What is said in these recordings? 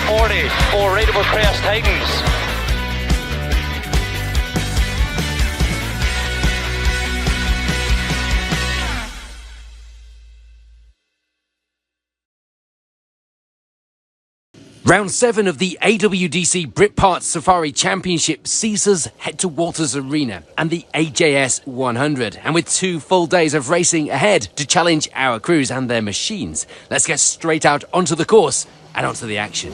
40 for Rateable Crest Titans. Round 7 of the AWDC Britpart Safari Championship sees us head to Walters Arena and the AJS 100. And with 2 full days of racing ahead to challenge our crews and their machines, let's get straight out onto the course and onto the action.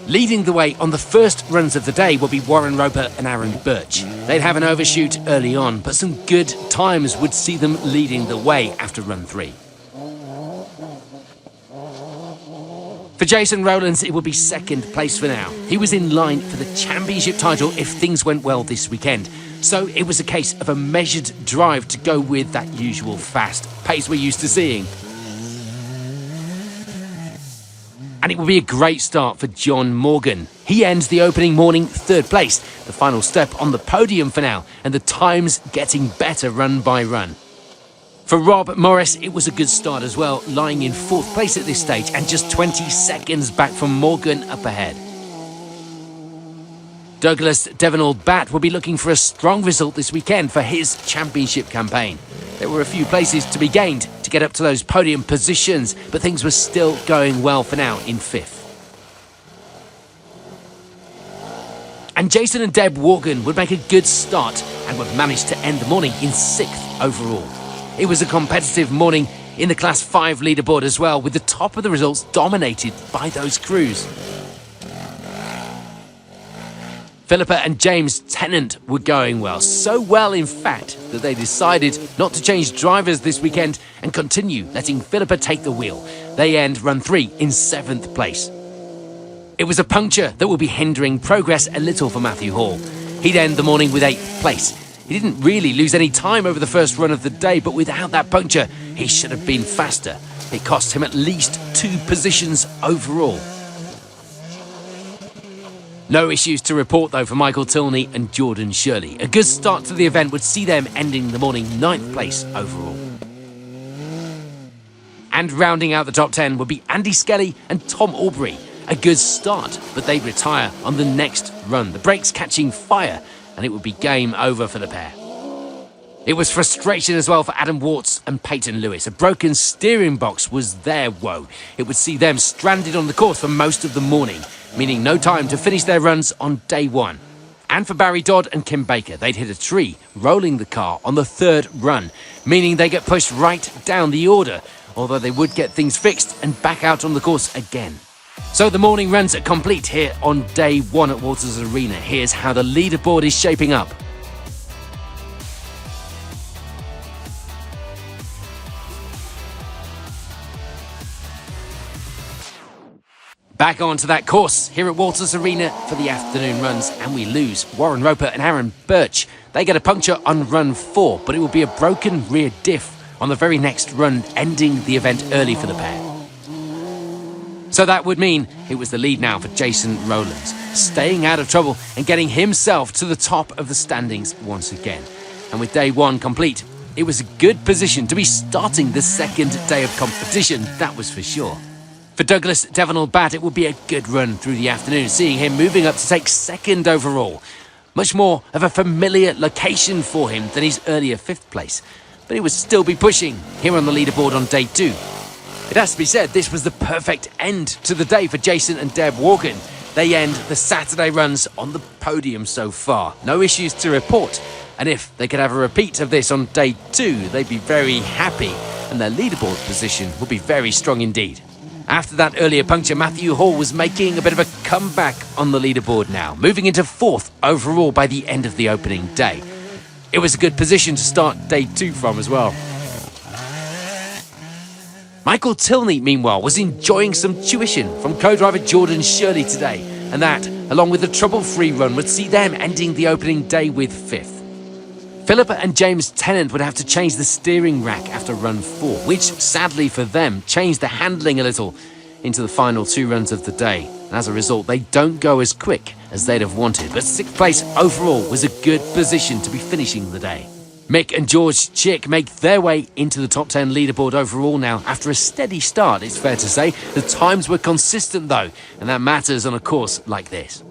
Leading the way on the first runs of the day will be Warren Roper and Aaron Birch. They'd have an overshoot early on, but some good times would see them leading the way after run 3. For Jason Rowlands, it will be second place for now. He was in line for the championship title if things went well this weekend. So it was a case of a measured drive to go with that usual fast pace we're used to seeing. And it will be a great start for John Morgan. He ends the opening morning 3rd place, the final step on the podium for now, and the times getting better run by run. For Rob Morris, it was a good start as well, lying in 4th place at this stage and just 20 seconds back from Morgan up ahead. Douglas Devonall-Batt will be looking for a strong result this weekend for his championship campaign. There were a few places to be gained to get up to those podium positions, but things were still going well for now in 5th. And Jason and Deb Morgan would make a good start and would manage to end the morning in 6th overall. It was a competitive morning in the Class 5 leaderboard as well, with the top of the results dominated by those crews. Philippa and James Tennant were going well, so well in fact that they decided not to change drivers this weekend and continue letting Philippa take the wheel. They end run 3 in 7th place. It was a puncture that will be hindering progress a little for Matthew Hall. He'd end the morning with 8th place. He didn't really lose any time over the first run of the day, but without that puncture, he should have been faster. It cost him at least 2 positions overall. No issues to report though for Michael Tilney and Jordan Shirley. A good start to the event would see them ending the morning 9th place overall. And rounding out the top 10 would be Andy Skelly and Tom Aubrey. A good start, but they'd retire on the next run. The brakes catching fire, and it would be game over for the pair. It was frustration as well for Adam Warts and Peyton Lewis. A broken steering box was their woe. It would see them stranded on the course for most of the morning, meaning no time to finish their runs on day 1. And for Barry Dodd and Kim Baker, they'd hit a tree, rolling the car on the 3rd run, meaning they get pushed right down the order, although they would get things fixed and back out on the course again. So the morning runs are complete here on day 1 at Walters Arena. Here's how the leaderboard is shaping up. Back onto that course here at Walters Arena for the afternoon runs, and we lose Warren Roper and Aaron Birch. They get a puncture on run 4, but it will be a broken rear diff on the very next run, ending the event early for the pair. So that would mean it was the lead now for Jason Rowlands, staying out of trouble and getting himself to the top of the standings once again. And with day 1 complete, it was a good position to be starting the second day of competition, that was for sure. For Douglas Devonall-Batt, it would be a good run through the afternoon, seeing him moving up to take 2nd overall. Much more of a familiar location for him than his earlier 5th place, but he would still be pushing here on the leaderboard on day 2. It has to be said, this was the perfect end to the day for Jason and Deb Morgan. They end the Saturday runs on the podium so far. No issues to report. And if they could have a repeat of this on day 2, they'd be very happy, and their leaderboard position would be very strong indeed. After that earlier puncture, Matthew Hall was making a bit of a comeback on the leaderboard now, moving into 4th overall by the end of the opening day. It was a good position to start day 2 from as well. Michael Tilney, meanwhile, was enjoying some tuition from co-driver Jordan Shirley today, and that, along with a trouble-free run, would see them ending the opening day with 5th. Philippa and James Tennant would have to change the steering rack after run 4, which, sadly for them, changed the handling a little into the final 2 runs of the day. And as a result, they don't go as quick as they'd have wanted, but 6th place overall was a good position to be finishing the day. Mick and George Chick make their way into the top 10 leaderboard overall now. After a steady start, it's fair to say. The times were consistent though, and that matters on a course like this.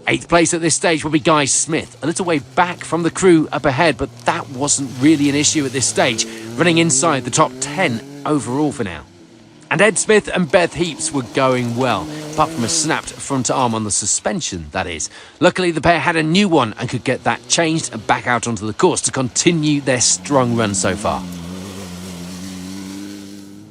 8th place at this stage will be Guy Smith, a little way back from the crew up ahead, but that wasn't really an issue at this stage, running inside the top 10 overall for now. And Ed Smith and Beth Heaps were going well, apart from a snapped front arm on the suspension, that is. Luckily, the pair had a new one and could get that changed and back out onto the course to continue their strong run so far.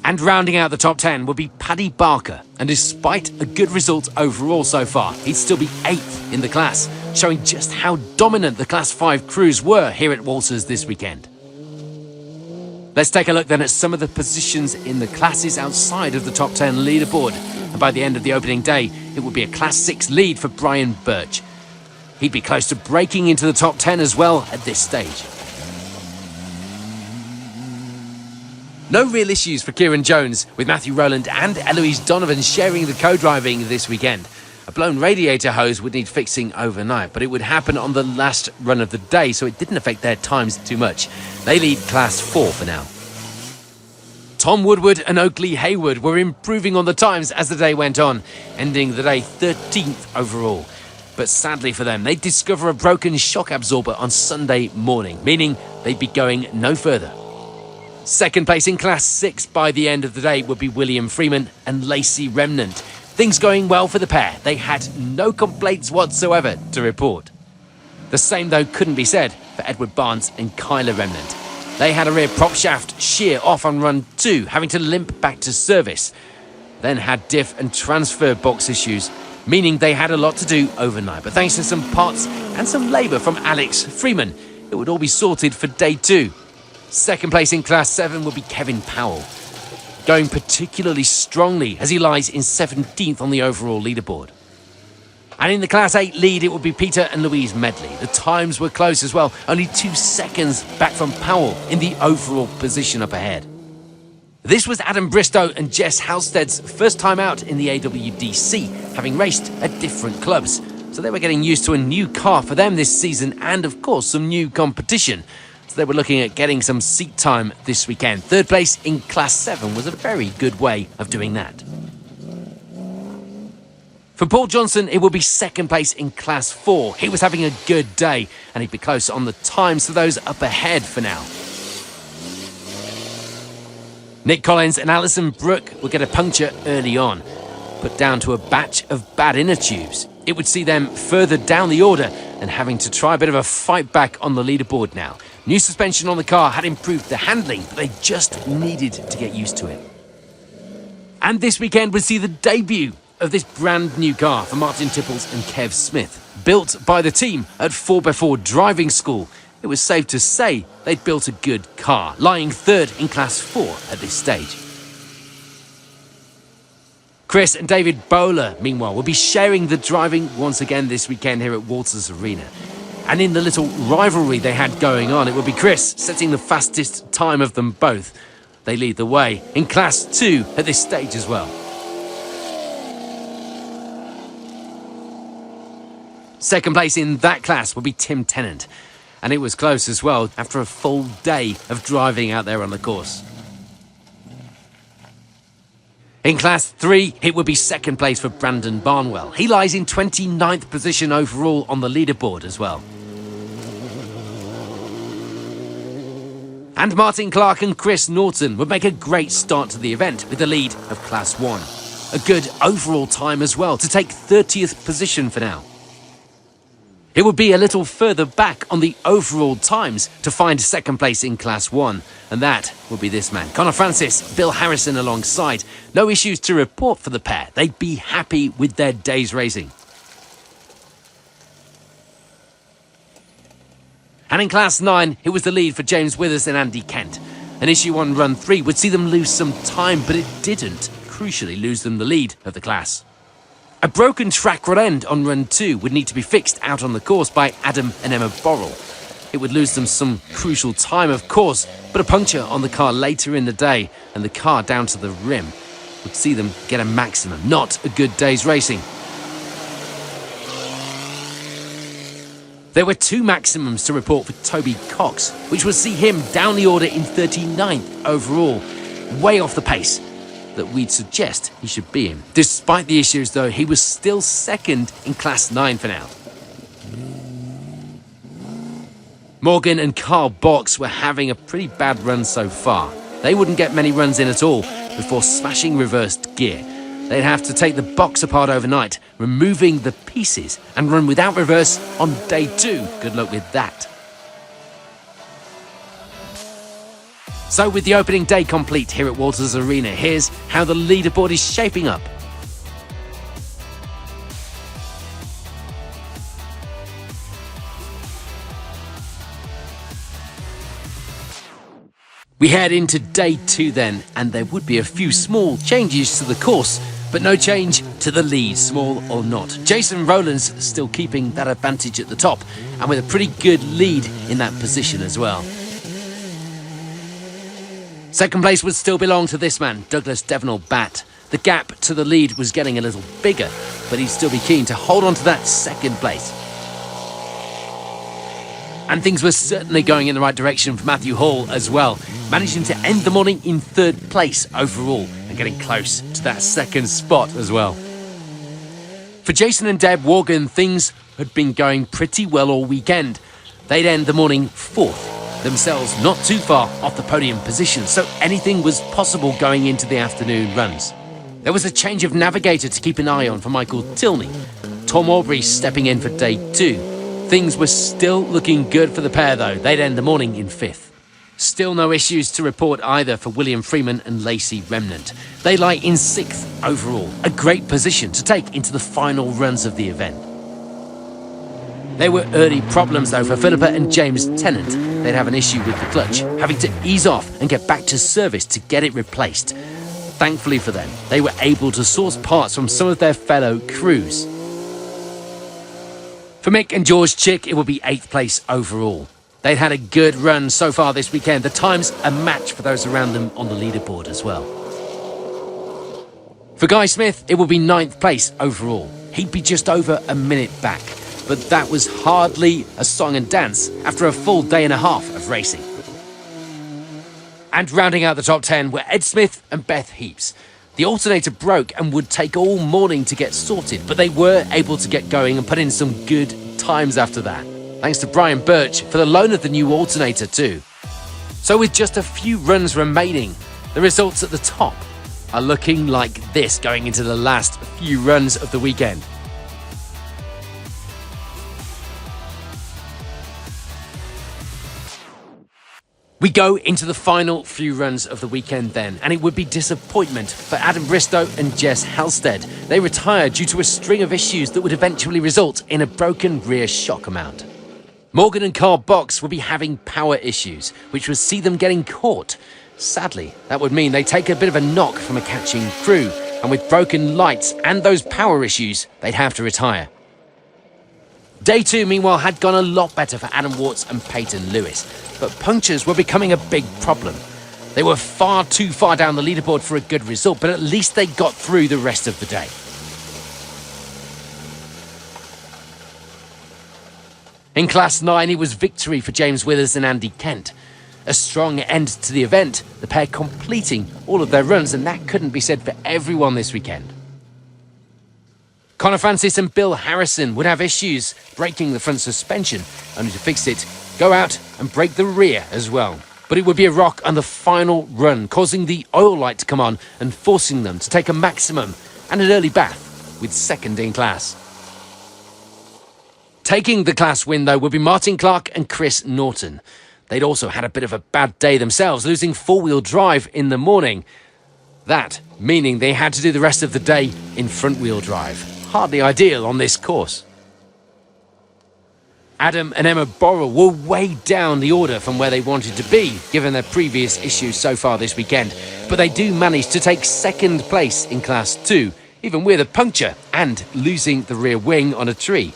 And rounding out the top 10 will be Paddy Barker, and despite a good result overall so far, he'd still be 8th in the class, showing just how dominant the Class 5 crews were here at Walters this weekend. Let's take a look then at some of the positions in the classes outside of the top 10 leaderboard. And by the end of the opening day, it would be a Class 6 lead for Brian Birch. He'd be close to breaking into the top 10 as well at this stage. No real issues for Kieran Jones, with Matthew Rowland and Eloise Donovan sharing the co-driving this weekend. A blown radiator hose would need fixing overnight, but it would happen on the last run of the day, so it didn't affect their times too much. They lead Class 4 for now. Tom Woodward and Oakley Hayward were improving on the times as the day went on, ending the day 13th overall. But sadly for them, they'd discover a broken shock absorber on Sunday morning, meaning they'd be going no further. 2nd place in Class 6 by the end of the day would be William Freeman and Lacey Remnant. Things going well for the pair. They had no complaints whatsoever to report. The same, though, couldn't be said for Edward Barnes and Kyla Remnant. They had a rear prop shaft shear off on run 2, having to limp back to service. Then had diff and transfer box issues, meaning they had a lot to do overnight. But thanks to some parts and some labour from Alex Freeman, it would all be sorted for day 2. 2nd place in Class 7 will be Kevin Powell, going particularly strongly as he lies in 17th on the overall leaderboard. And in the Class 8 lead, it would be Peter and Louise Medley. The times were close as well, only 2 seconds back from Powell in the overall position up ahead. This was Adam Bristow and Jess Halstead's first time out in the AWDC, having raced at different clubs. So they were getting used to a new car for them this season and, of course, some new competition. So they were looking at getting some seat time this weekend. 3rd place in Class 7 was a very good way of doing that. For Paul Johnson, it will be 2nd place in Class 4. He was having a good day, and he'd be close on the times to those up ahead for now. Nick Collins and Alison Brooke would get a puncture early on, put down to a batch of bad inner tubes. It would see them further down the order and having to try a bit of a fight back on the leaderboard now. New suspension on the car had improved the handling, but they just needed to get used to it. And this weekend would see the debut of this brand new car for Martin Tipples and Kev Smith. Built by the team at 4x4 driving school, it was safe to say they'd built a good car, lying 3rd in Class 4 at this stage. Chris and David Bowler, meanwhile, will be sharing the driving once again this weekend here at Walters Arena. And in the little rivalry they had going on, it would be Chris setting the fastest time of them both. They lead the way in Class 2 at this stage as well. 2nd place in that class will be Tim Tennant. And it was close as well after a full day of driving out there on the course. In Class 3, it would be 2nd place for Brandon Barnwell. He lies in 29th position overall on the leaderboard as well. And Martin Clark and Chris Norton would make a great start to the event with the lead of Class 1. A good overall time as well to take 30th position for now. It would be a little further back on the overall times to find 2nd place in Class 1, and that would be this man, Connor Francis, Bill Harrison alongside. No issues to report for the pair. They'd be happy with their day's racing. And in Class 9, it was the lead for James Withers and Andy Kent. An issue on Run 3 would see them lose some time, but it didn't crucially lose them the lead of the class. A broken track rod end on Run 2 would need to be fixed out on the course by Adam and Emma Borrell. It would lose them some crucial time, of course, but a puncture on the car later in the day and the car down to the rim would see them get a maximum. Not a good day's racing. There were 2 maximums to report for Toby Cox, which would see him down the order in 39th overall, way off the pace that we'd suggest he should be in. Despite the issues though, he was still second in Class 9 for now. Morgan and Carl Box were having a pretty bad run so far. They wouldn't get many runs in at all before smashing reversed gear. They'd have to take the box apart overnight, removing the pieces, and run without reverse on day 2. Good luck with that. So with the opening day complete here at Walters Arena, here's how the leaderboard is shaping up. We head into day 2 then, and there would be a few small changes to the course, but no change to the lead, small or not. Jason Rowland's still keeping that advantage at the top, and with a pretty good lead in that position as well. Second place would still belong to this man, Douglas Devonall Batt. The gap to the lead was getting a little bigger, but he'd still be keen to hold on to that second place. And things were certainly going in the right direction for Matthew Hall as well, managing to end the morning in 3rd place overall and getting close to that second spot as well. For Jason and Deb Morgan, things had been going pretty well all weekend. They'd end the morning 4th, themselves not too far off the podium position, so anything was possible going into the afternoon runs. There was a change of navigator to keep an eye on for Michael Tilney. Tom Aubrey stepping in for day 2. Things were still looking good for the pair though. They'd end the morning in 5th. Still no issues to report either for William Freeman and Lacey Remnant. They lie in 6th overall, a great position to take into the final runs of the event. There were early problems though for Philippa and James Tennant. They'd have an issue with the clutch, having to ease off and get back to service to get it replaced. Thankfully for them, they were able to source parts from some of their fellow crews. For Mick and George Chick, it will be 8th place overall. They'd had a good run so far this weekend. The time's a match for those around them on the leaderboard as well. For Guy Smith, it will be 9th place overall. He'd be just over a minute back, but that was hardly a song and dance after a full day and a half of racing. And rounding out the top 10 were Ed Smith and Beth Heaps. The alternator broke and would take all morning to get sorted, but they were able to get going and put in some good times after that. Thanks to Brian Birch for the loan of the new alternator too. So with just a few runs remaining, the results at the top are looking like this going into the last few runs of the weekend. We go into the final few runs of the weekend then, and it would be disappointment for Adam Bristow and Jess Halstead. They retired due to a string of issues that would eventually result in a broken rear shock mount. Morgan and Carl Box would be having power issues, which would see them getting caught. Sadly, that would mean they take a bit of a knock from a catching crew, and with broken lights and those power issues, they'd have to retire. Day 2, meanwhile, had gone a lot better for Adam Warts and Peyton Lewis, but punctures were becoming a big problem. They were far too far down the leaderboard for a good result, but at least they got through the rest of the day. In Class 9, it was victory for James Withers and Andy Kent. A strong end to the event, the pair completing all of their runs, and that couldn't be said for everyone this weekend. Connor Francis and Bill Harrison would have issues breaking the front suspension, only to fix it, go out and break the rear as well. But it would be a rock on the final run, causing the oil light to come on and forcing them to take a maximum and an early bath with 2nd in class. Taking the class win, though, would be Martin Clark and Chris Norton. They'd also had a bit of a bad day themselves, losing 4-wheel drive in the morning. That meaning they had to do the rest of the day in front-wheel drive. Hardly ideal on this course. Adam and Emma Borrell were way down the order from where they wanted to be, given their previous issues so far this weekend. But they do manage to take 2nd place in Class 2, even with a puncture and losing the rear wing on a tree.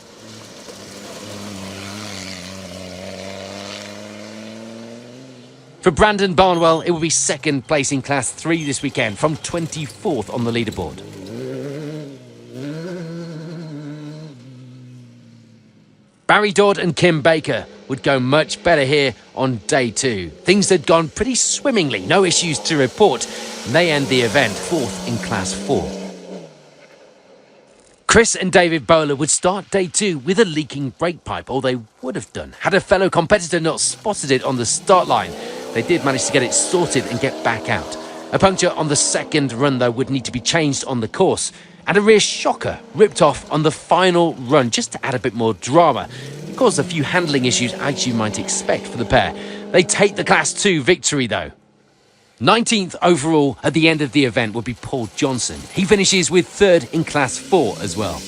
For Brandon Barnwell, it will be 2nd place in Class 3 this weekend, from 24th on the leaderboard. Barry Dodd and Kim Baker would go much better here on day 2. Things had gone pretty swimmingly, no issues to report, and they end the event 4th in Class 4. Chris and David Bowler would start day 2 with a leaking brake pipe, or they would have done, had a fellow competitor not spotted it on the start line. They did manage to get it sorted and get back out. A puncture on the second run, though, would need to be changed on the course, and a rear shocker ripped off on the final run just to add a bit more drama. It caused a few handling issues, as you might expect for the pair. They take the Class 2 victory, though. 19th overall at the end of the event would be Paul Johnson. He finishes with 3rd in Class 4 as well.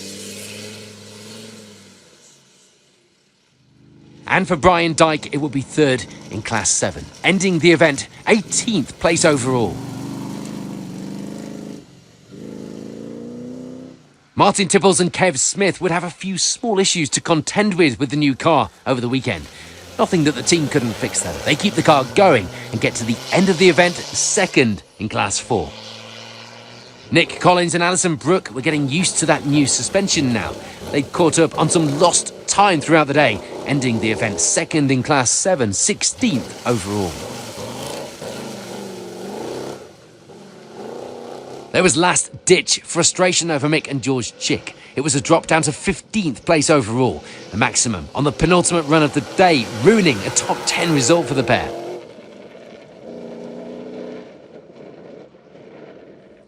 And for Brian Dyke, it will be 3rd in Class 7, ending the event 18th place overall. Martin Tipples and Kev Smith would have a few small issues to contend with the new car over the weekend. Nothing that the team couldn't fix though. They keep the car going and get to the end of the event 2nd in Class 4. Nick Collins and Alison Brooke were getting used to that new suspension now. They'd caught up on some lost time throughout the day, ending the event 2nd in Class 7, 16th overall. There was last-ditch frustration over Mick and George Chick. It was a drop down to 15th place overall, the maximum on the penultimate run of the day, ruining a top 10 result for the pair.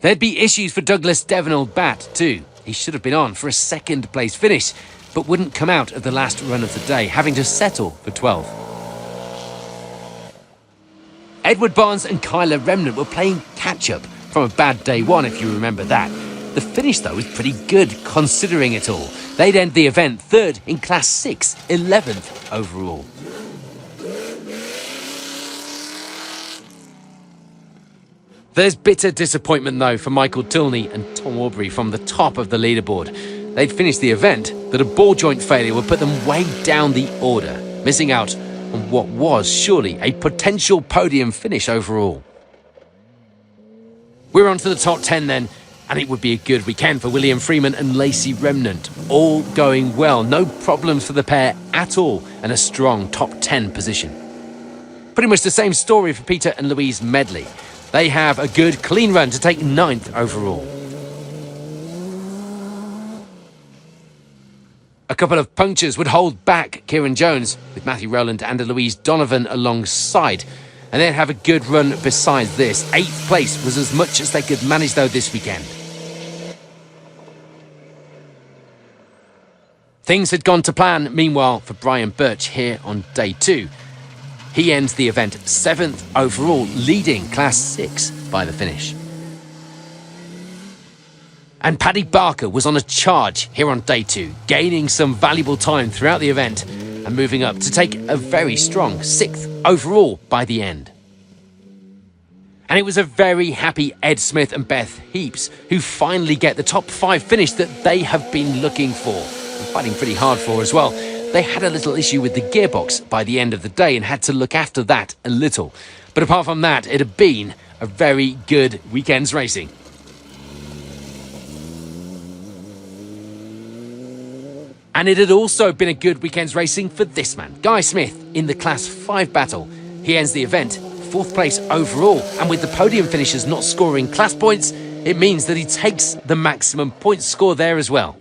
There'd be issues for Douglas Devenall-Batt too. He should have been on for a 2nd place finish, but wouldn't come out of the last run of the day, having to settle for 12th. Edward Barnes and Kyla Remnant were playing catch-up from a bad day 1, if you remember that. The finish, though, was pretty good, considering it all. They'd end the event 3rd in Class 6, 11th overall. There's bitter disappointment, though, for Michael Tilney and Tom Aubrey from the top of the leaderboard. They'd finished the event, but a ball joint failure would put them way down the order, missing out on what was surely a potential podium finish overall. We're on to the top 10 then, and it would be a good weekend for William Freeman and Lacey Remnant. All going well, no problems for the pair at all, and a strong top 10 position. Pretty much the same story for Peter and Louise Medley. They have a good, clean run to take 9th overall. A couple of punctures would hold back Kieran Jones, with Matthew Rowland and Louise Donovan alongside. And they'd have a good run besides this. 8th place was as much as they could manage, though, this weekend. Things had gone to plan, meanwhile, for Brian Birch here on day 2. He ends the event 7th overall, leading Class 6 by the finish. And Paddy Barker was on a charge here on day 2, gaining some valuable time throughout the event and moving up to take a very strong 6th overall by the end. And it was a very happy Ed Smith and Beth Heaps who finally get the top 5 finish that they have been looking for and fighting pretty hard for as well. They had a little issue with the gearbox by the end of the day and had to look after that a little. But apart from that, it had been a very good weekend's racing. And it had also been a good weekend's racing for this man, Guy Smith, in the Class 5 battle. He ends the event 4th place overall, and with the podium finishers not scoring class points, it means that he takes the maximum point score there as well.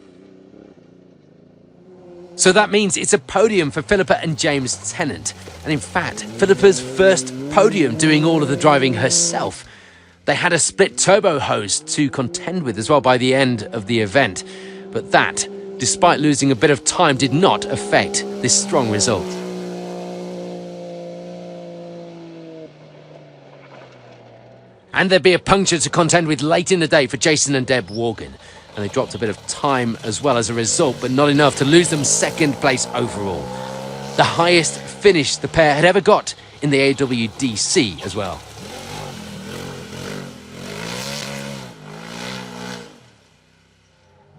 So that means it's a podium for Philippa and James Tennant. And in fact, Philippa's first podium doing all of the driving herself. They had a split turbo hose to contend with as well by the end of the event. But that, despite losing a bit of time, did not affect this strong result. And there'd be a puncture to contend with late in the day for Jason and Deb Morgan. And they dropped a bit of time as well as a result, but not enough to lose them 2nd place overall. The highest finish the pair had ever got in the AWDC as well.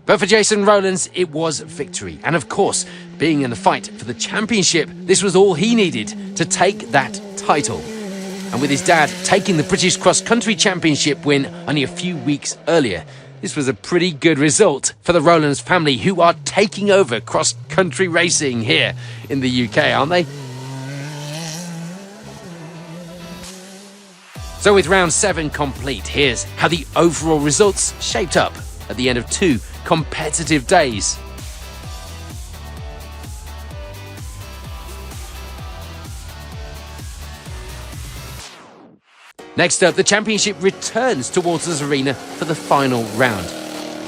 But for Jason Rowlands, it was victory. And of course, being in the fight for the championship, this was all he needed to take that title. And with his dad taking the British Cross Country Championship win only a few weeks earlier, This was a pretty good result for the Rowlands family, who are taking over cross-country racing here in the UK, aren't they? So with round 7 complete, here's how the overall results shaped up at the end of 2 competitive days. Next up, the championship returns to Waters Arena for the final round.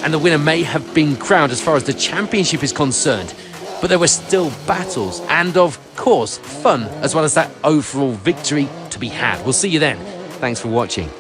And the winner may have been crowned as far as the championship is concerned, but there were still battles and, of course, fun, as well as that overall victory to be had. We'll see you then. Thanks for watching.